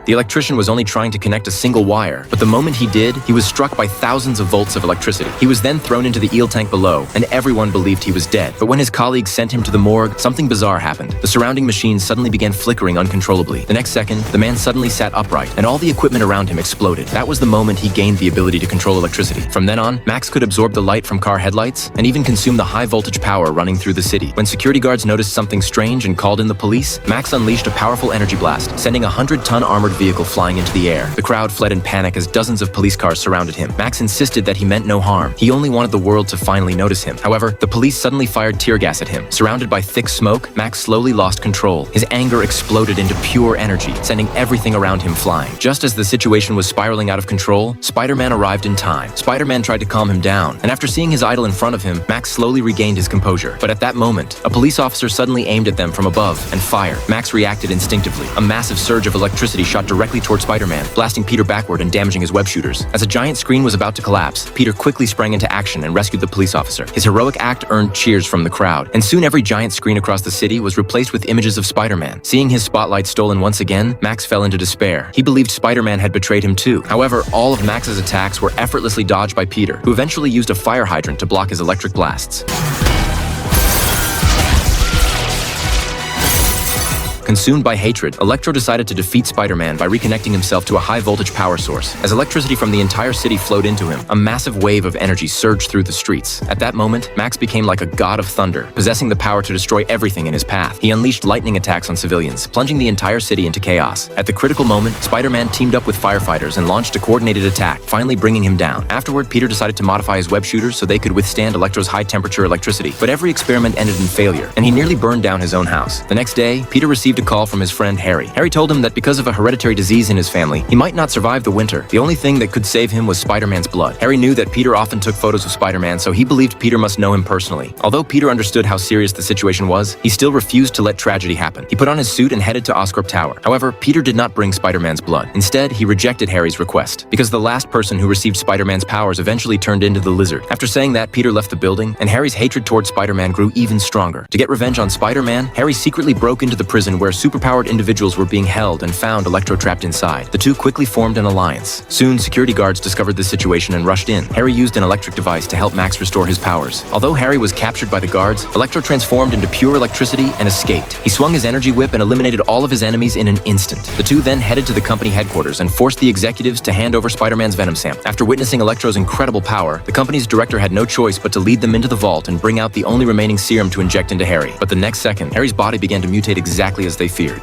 The electrician was only trying to connect a single wire, but the moment he did, he was struck by thousands of volts of electricity. He was then thrown into the eel tank below, and everyone believed he was dead. But when his colleagues sent him to the morgue, something bizarre happened. The surrounding machines suddenly began flickering uncontrollably. The next second, the man suddenly sat upright, and all the equipment around him exploded. That was the moment he gained the ability to control electricity. From then on, Max could absorb the light from car headlights and even consume the high-voltage power running through the city. When security guards noticed something strange and called in the police, Max unleashed a powerful energy blast, sending a 100-ton armored vehicle flying into the air. The crowd fled in panic as dozens of police cars surrounded him. Max insisted that he meant no harm. He only wanted the world to finally notice him. However, the police suddenly fired tear gas at him. Surrounded by thick smoke, Max slowly lost control. His anger exploded into pure energy, sending everything around him flying. Just as the situation was spiraling out of control, Spider-Man arrived in time. Spider-Man tried to calm him down, and after seeing his idol in front of him, Max slowly regained his composure. But at that moment, a police officer suddenly aimed at them from above and fired. Max reacted instinctively. A massive surge of electricity shot directly toward Spider-Man, blasting Peter backward and damaging his web shooters. As a giant screen was about to collapse, Peter quickly sprang into action and rescued the police officer. His heroic act earned cheers from the crowd, and soon every giant screen across the city was replaced with images of Spider-Man. Seeing his spotlight stolen once again, Max fell into despair. He believed Spider-Man had betrayed him too. However, all of Max's attacks were effortlessly dodged by Peter, who eventually used a fire hydrant to block his electric blasts. Consumed by hatred, Electro decided to defeat Spider-Man by reconnecting himself to a high-voltage power source. As electricity from the entire city flowed into him, a massive wave of energy surged through the streets. At that moment, Max became like a god of thunder, possessing the power to destroy everything in his path. He unleashed lightning attacks on civilians, plunging the entire city into chaos. At the critical moment, Spider-Man teamed up with firefighters and launched a coordinated attack, finally bringing him down. Afterward, Peter decided to modify his web shooters so they could withstand Electro's high-temperature electricity. But every experiment ended in failure, and he nearly burned down his own house. The next day, Peter received a call from his friend Harry. Harry told him that because of a hereditary disease in his family, he might not survive the winter. The only thing that could save him was Spider-Man's blood. Harry knew that Peter often took photos of Spider-Man, so he believed Peter must know him personally. Although Peter understood how serious the situation was, he still refused to let tragedy happen. He put on his suit and headed to Oscorp Tower. However, Peter did not bring Spider-Man's blood. Instead, he rejected Harry's request, because the last person who received Spider-Man's powers eventually turned into the Lizard. After saying that, Peter left the building, and Harry's hatred towards Spider-Man grew even stronger. To get revenge on Spider-Man, Harry secretly broke into the prison where superpowered individuals were being held and found Electro trapped inside. The two quickly formed an alliance. Soon, security guards discovered the situation and rushed in. Harry used an electric device to help Max restore his powers. Although Harry was captured by the guards, Electro transformed into pure electricity and escaped. He swung his energy whip and eliminated all of his enemies in an instant. The two then headed to the company headquarters and forced the executives to hand over Spider-Man's Venom sample. After witnessing Electro's incredible power, the company's director had no choice but to lead them into the vault and bring out the only remaining serum to inject into Harry. But the next second, Harry's body began to mutate exactly as they feared.